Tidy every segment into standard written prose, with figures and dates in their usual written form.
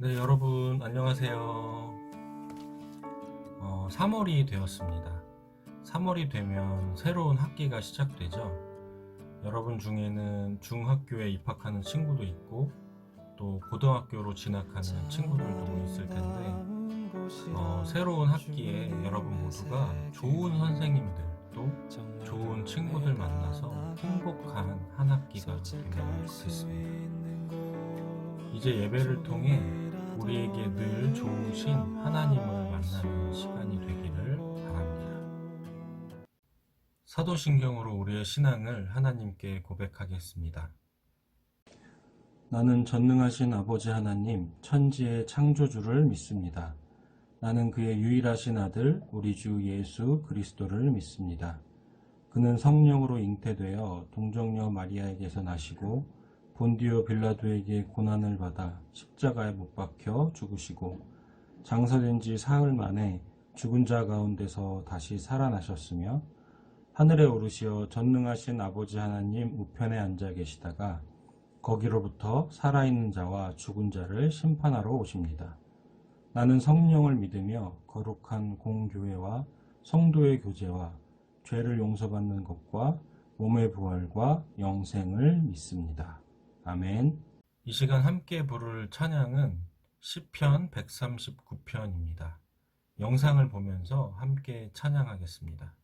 네, 여러분 안녕하세요. 3월이 되었습니다. 3월이 되면 새로운 학기가 시작되죠. 여러분 중에는 중학교에 입학하는 친구도 있고 또 고등학교로 진학하는 친구들도 있을 텐데 새로운 학기에 여러분 모두가 좋은 선생님들 또 좋은 친구들 만나서 행복한 한 학기가 되면 좋겠습니다. 이제 예배를 통해 우리에게 늘 좋으신 하나님을 만나는 시간이 되기를 바랍니다. 사도신경으로 우리의 신앙을 하나님께 고백하겠습니다. 나는 전능하신 아버지 하나님, 천지의 창조주를 믿습니다. 나는 그의 유일하신 아들, 우리 주 예수 그리스도를 믿습니다. 그는 성령으로 잉태되어 동정녀 마리아에게서 나시고 본디오 빌라도에게 고난을 받아 십자가에 못 박혀 죽으시고 장사된 지 사흘 만에 죽은 자 가운데서 다시 살아나셨으며 하늘에 오르시어 전능하신 아버지 하나님 우편에 앉아 계시다가 거기로부터 살아있는 자와 죽은 자를 심판하러 오십니다. 나는 성령을 믿으며 거룩한 공교회와 성도의 교제와 죄를 용서받는 것과 몸의 부활과 영생을 믿습니다. 아멘. 이 시간 함께 부를 찬양은 시편 139편입니다. 영상을 보면서 함께 찬양하겠습니다.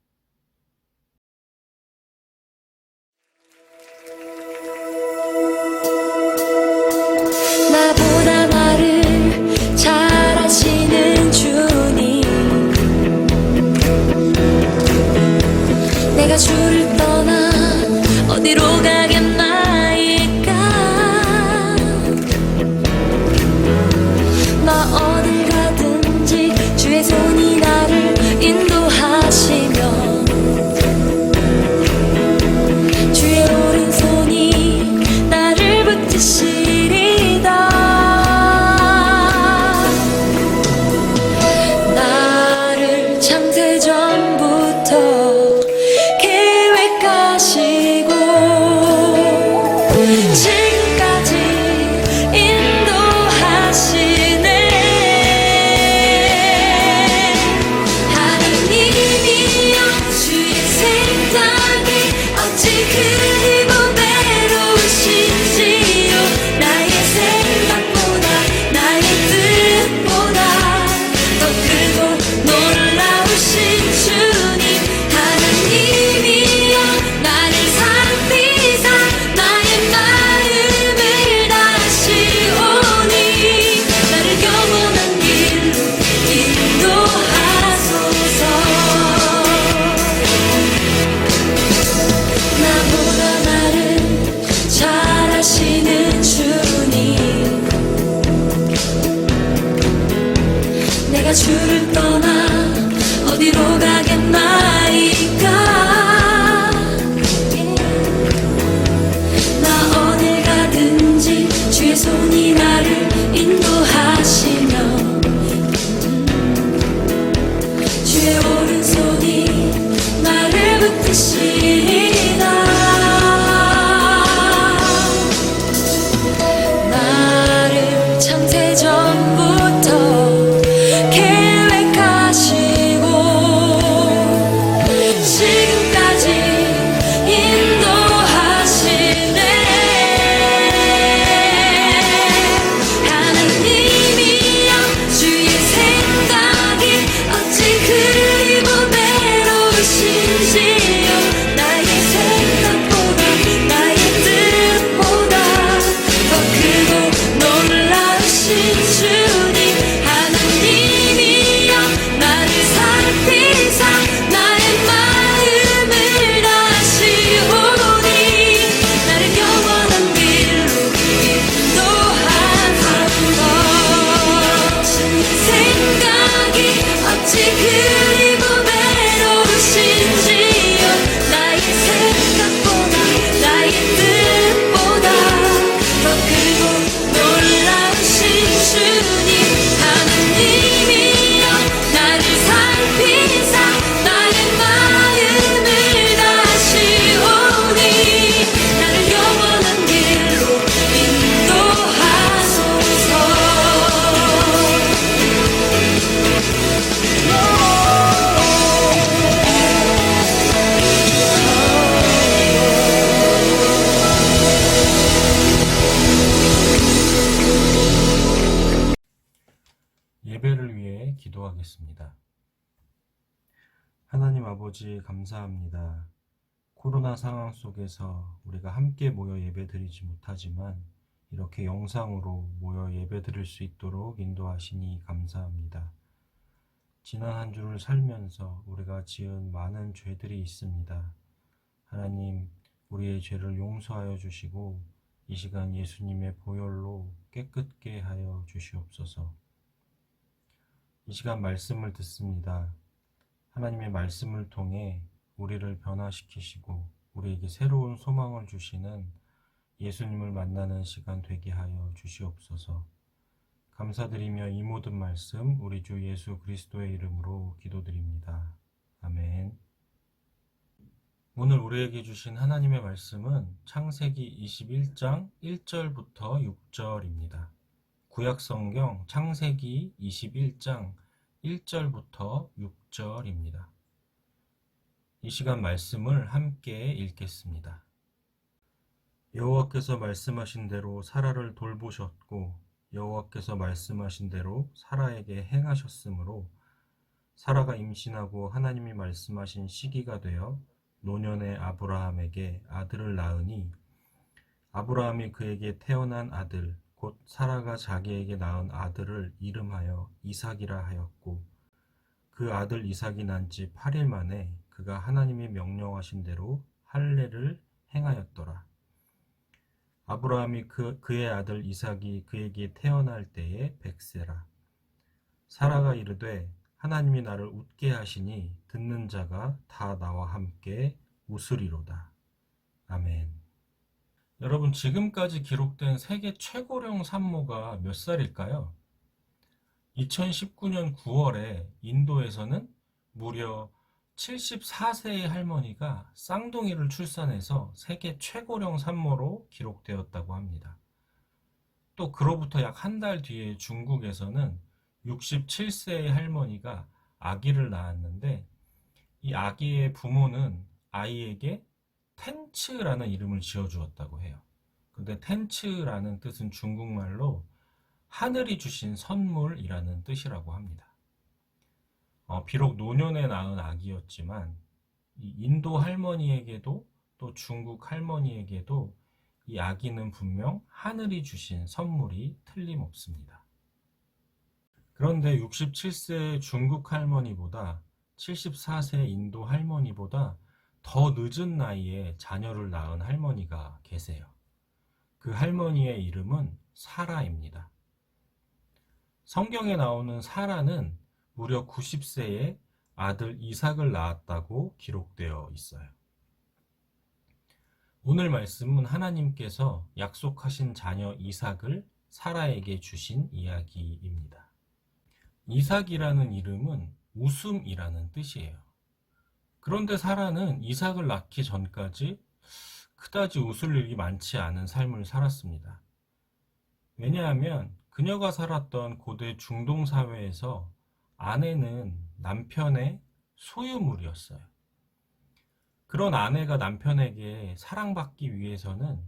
나보다 나를 잘 아시는 주님, 내가 주를 떠나 어디로 가겠나이까. 나 어딜 가든지 주의 손이 나를 인도하시며 주의 오른손이 나를 붙드시리다. 나를 창세전부터 계획하시고 하나님 아버지 감사합니다. 코로나 상황 속에서 우리가 함께 모여 예배드리지 못하지만 이렇게 영상으로 모여 예배드릴 수 있도록 인도하시니 감사합니다. 지난 한 주를 살면서 우리가 지은 많은 죄들이 있습니다. 하나님, 우리의 죄를 용서하여 주시고 이 시간 예수님의 보혈로 깨끗게 하여 주시옵소서. 이 시간 말씀을 듣습니다. 하나님의 말씀을 통해 우리를 변화시키시고 우리에게 새로운 소망을 주시는 예수님을 만나는 시간 되게 하여 주시옵소서. 감사드리며 이 모든 말씀 우리 주 예수 그리스도의 이름으로 기도드립니다. 아멘. 오늘 우리에게 주신 하나님의 말씀은 창세기 21장 1절부터 6절입니다. 구약성경 창세기 21장 1절부터 6절입니다. 이 시간 말씀을 함께 읽겠습니다. 여호와께서 말씀하신 대로 사라를 돌보셨고 여호와께서 말씀하신 대로 사라에게 행하셨으므로 사라가 임신하고 하나님이 말씀하신 시기가 되어 노년의 아브라함에게 아들을 낳으니 아브라함이 그에게 태어난 아들 곧 사라가 자기에게 낳은 아들을 이름하여 이삭이라 하였고 그 아들 이삭이 난 지 8일 만에 그가 하나님이 명령하신 대로 할례를 행하였더라. 아브라함이 그의 아들 이삭이 그에게 태어날 때에 100세라. 사라가 이르되 하나님이 나를 웃게 하시니 듣는 자가 다 나와 함께 웃으리로다. 아멘. 여러분, 지금까지 기록된 세계 최고령 산모가 몇 살일까요? 2019년 9월에 인도에서는 무려 74세의 할머니가 쌍둥이를 출산해서 세계 최고령 산모로 기록되었다고 합니다. 또 그로부터 약 한 달 뒤에 중국에서는 67세의 할머니가 아기를 낳았는데 이 아기의 부모는 아이에게 텐츠라는 이름을 지어주었다고 해요. 근데 텐츠라는 뜻은 중국말로 하늘이 주신 선물이라는 뜻이라고 합니다. 비록 노년에 낳은 아기였지만 이 인도 할머니에게도 또 중국 할머니에게도 이 아기는 분명 하늘이 주신 선물이 틀림없습니다. 그런데 67세 중국 할머니보다 74세 인도 할머니보다 더 늦은 나이에 자녀를 낳은 할머니가 계세요. 그 할머니의 이름은 사라입니다. 성경에 나오는 사라는 무려 90세에 아들 이삭을 낳았다고 기록되어 있어요. 오늘 말씀은 하나님께서 약속하신 자녀 이삭을 사라에게 주신 이야기입니다. 이삭이라는 이름은 웃음이라는 뜻이에요. 그런데 사라는 이삭을 낳기 전까지 그다지 웃을 일이 많지 않은 삶을 살았습니다. 왜냐하면 그녀가 살았던 고대 중동 사회에서 아내는 남편의 소유물이었어요. 그런 아내가 남편에게 사랑받기 위해서는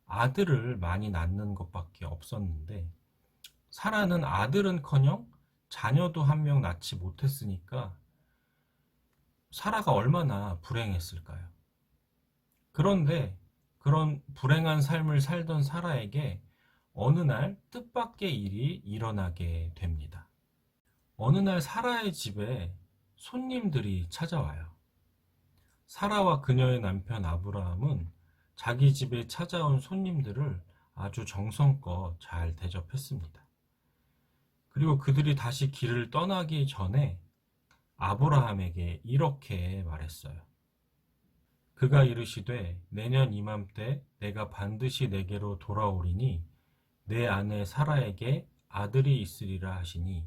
아들을 많이 낳는 것밖에 없었는데 사라는 아들은커녕 자녀도 한 명 낳지 못했으니까 사라가 얼마나 불행했을까요? 그런데 그런 불행한 삶을 살던 사라에게 어느 날 뜻밖의 일이 일어나게 됩니다. 어느 날 사라의 집에 손님들이 찾아와요. 사라와 그녀의 남편 아브라함은 자기 집에 찾아온 손님들을 아주 정성껏 잘 대접했습니다. 그리고 그들이 다시 길을 떠나기 전에 아브라함에게 이렇게 말했어요. 그가 이르시되 내년 이맘때 내가 반드시 내게로 돌아오리니 내 아내 사라에게 아들이 있으리라 하시니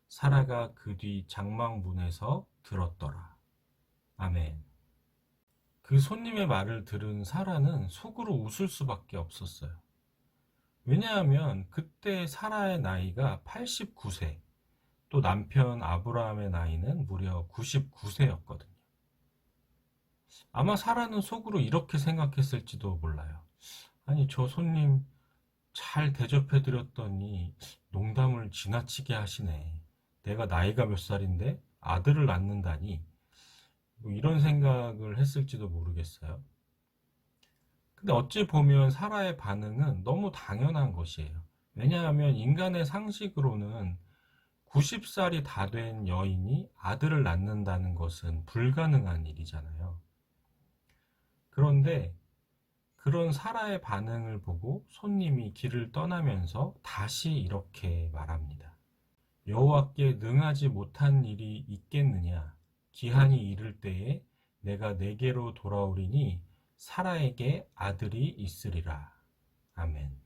사라가 그 뒤 장막문에서 들었더라. 아멘. 그 손님의 말을 들은 사라는 속으로 웃을 수밖에 없었어요. 왜냐하면 그때 사라의 나이가 89세, 또 남편 아브라함의 나이는 무려 99세였거든요. 아마 사라는 속으로 이렇게 생각했을지도 몰라요. 아니, 저 손님 잘 대접해드렸더니 농담을 지나치게 하시네. 내가 나이가 몇 살인데 아들을 낳는다니 뭐 이런 생각을 했을지도 모르겠어요. 근데 어찌 보면 사라의 반응은 너무 당연한 것이에요. 왜냐하면 인간의 상식으로는 90살이 다 된 여인이 아들을 낳는다는 것은 불가능한 일이잖아요. 그런데 그런 사라의 반응을 보고 손님이 길을 떠나면서 다시 이렇게 말합니다. 여호와께 능하지 못한 일이 있겠느냐? 기한이 이를 때에 내가 내게로 돌아오리니 사라에게 아들이 있으리라. 아멘.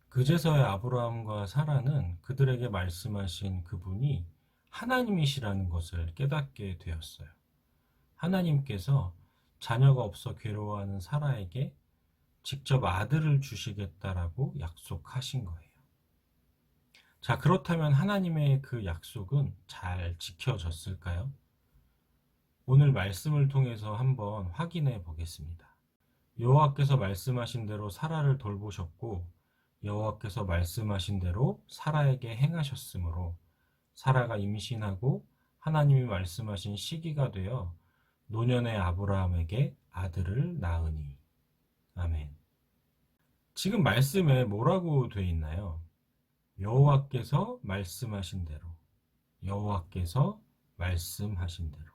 그제서야 아브라함과 사라는 그들에게 말씀하신 그분이 하나님이시라는 것을 깨닫게 되었어요. 하나님께서 자녀가 없어 괴로워하는 사라에게 직접 아들을 주시겠다라고 약속하신 거예요. 자, 그렇다면 하나님의 그 약속은 잘 지켜졌을까요? 오늘 말씀을 통해서 한번 확인해 보겠습니다. 여호와께서 말씀하신 대로 사라를 돌보셨고 여호와께서 말씀하신 대로 사라에게 행하셨으므로 사라가 임신하고 하나님이 말씀하신 시기가 되어 노년의 아브라함에게 아들을 낳으니. 아멘. 지금 말씀에 뭐라고 되어 있나요? 여호와께서 말씀하신 대로, 여호와께서 말씀하신 대로.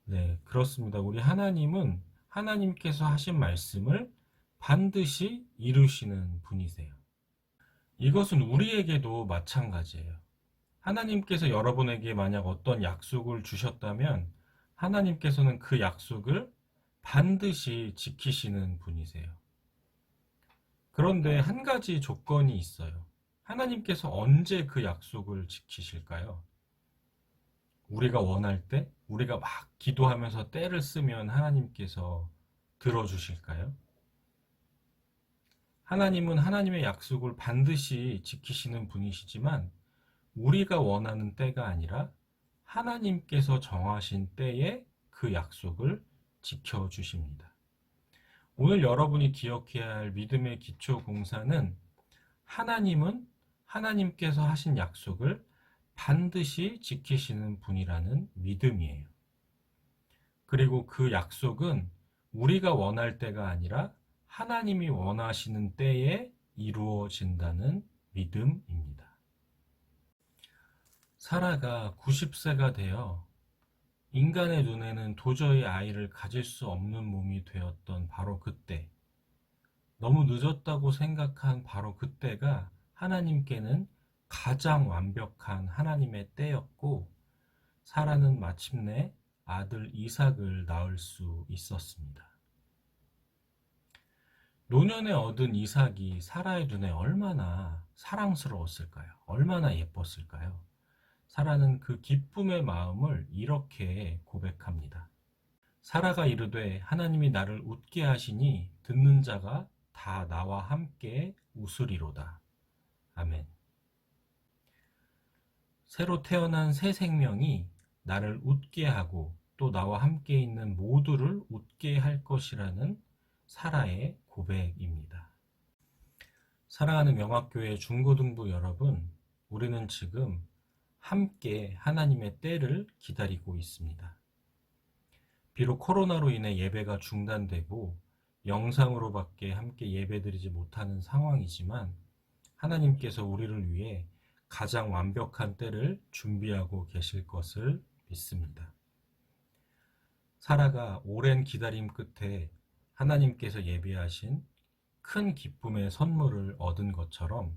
네, 그렇습니다. 우리 하나님은 하나님께서 하신 말씀을 반드시 이루시는 분이세요. 이것은 우리에게도 마찬가지예요. 하나님께서 여러분에게 만약 어떤 약속을 주셨다면 하나님께서는 그 약속을 반드시 지키시는 분이세요. 그런데 한 가지 조건이 있어요. 하나님께서 언제 그 약속을 지키실까요? 우리가 원할 때, 우리가 막 기도하면서 때를 쓰면 하나님께서 들어주실까요? 하나님은 하나님의 약속을 반드시 지키시는 분이시지만 우리가 원하는 때가 아니라 하나님께서 정하신 때에 그 약속을 지켜주십니다. 오늘 여러분이 기억해야 할 믿음의 기초 공사는 하나님은 하나님께서 하신 약속을 반드시 지키시는 분이라는 믿음이에요. 그리고 그 약속은 우리가 원할 때가 아니라 하나님이 원하시는 때에 이루어진다는 믿음입니다. 사라가 90세가 되어 인간의 눈에는 도저히 아이를 가질 수 없는 몸이 되었던 바로 그때, 너무 늦었다고 생각한 바로 그때가 하나님께는 가장 완벽한 하나님의 때였고, 사라는 마침내 아들 이삭을 낳을 수 있었습니다. 노년에 얻은 이삭이 사라의 눈에 얼마나 사랑스러웠을까요? 얼마나 예뻤을까요? 사라는 그 기쁨의 마음을 이렇게 고백합니다. 사라가 이르되 하나님이 나를 웃게 하시니 듣는 자가 다 나와 함께 웃으리로다. 아멘. 새로 태어난 새 생명이 나를 웃게 하고 또 나와 함께 있는 모두를 웃게 할 것이라는 사라의 고백입니다. 사랑하는 명학교회 중고등부 여러분, 우리는 지금 함께 하나님의 때를 기다리고 있습니다. 비록 코로나로 인해 예배가 중단되고 영상으로밖에 함께 예배드리지 못하는 상황이지만 하나님께서 우리를 위해 가장 완벽한 때를 준비하고 계실 것을 믿습니다. 사라가 오랜 기다림 끝에 하나님께서 예비하신 큰 기쁨의 선물을 얻은 것처럼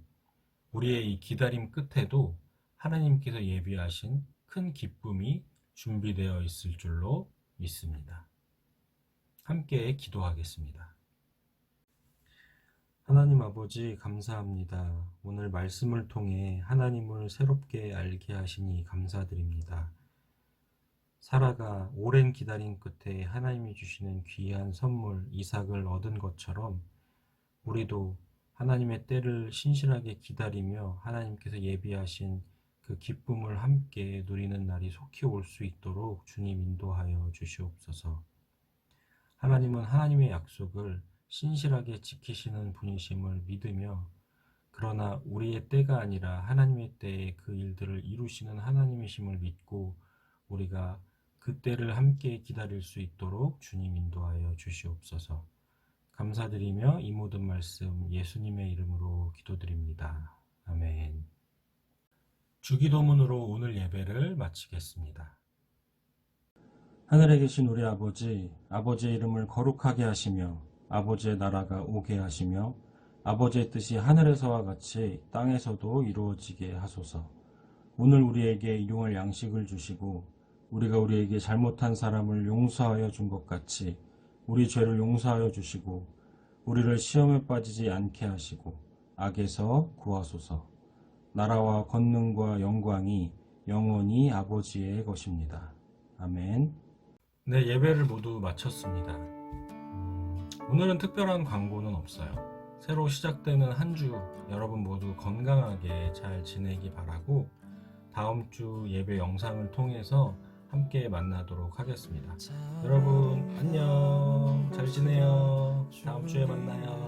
우리의 이 기다림 끝에도 하나님께서 예비하신 큰 기쁨이 준비되어 있을 줄로 믿습니다. 함께 기도하겠습니다. 하나님 아버지 감사합니다. 오늘 말씀을 통해 하나님을 새롭게 알게 하시니 감사드립니다. 사라가 오랜 기다림 끝에 하나님이 주시는 귀한 선물 이삭을 얻은 것처럼 우리도 하나님의 때를 신실하게 기다리며 하나님께서 예비하신 그 기쁨을 함께 누리는 날이 속히 올 수 있도록 주님 인도하여 주시옵소서. 하나님은 하나님의 약속을 신실하게 지키시는 분이심을 믿으며 그러나 우리의 때가 아니라 하나님의 때에 그 일들을 이루시는 하나님이심을 믿고 우리가 그때를 함께 기다릴 수 있도록 주님 인도하여 주시옵소서. 감사드리며 이 모든 말씀 예수님의 이름으로 기도드립니다. 아멘. 주기도문으로 오늘 예배를 마치겠습니다. 하늘에 계신 우리 아버지, 아버지의 이름을 거룩하게 하시며 아버지의 나라가 오게 하시며 아버지의 뜻이 하늘에서와 같이 땅에서도 이루어지게 하소서. 오늘 우리에게 일용할 양식을 주시고 우리가 우리에게 잘못한 사람을 용서하여 준 것 같이 우리 죄를 용서하여 주시고 우리를 시험에 빠지지 않게 하시고 악에서 구하소서. 나라와 권능과 영광이 영원히 아버지의 것입니다. 아멘. 네, 예배를 모두 마쳤습니다. 오늘은 특별한 광고는 없어요. 새로 시작되는 한 주 여러분 모두 건강하게 잘 지내기 바라고 다음 주 예배 영상을 통해서 함께 만나도록 하겠습니다. 여러분 안녕, 잘 지내요. 다음 주에 만나요.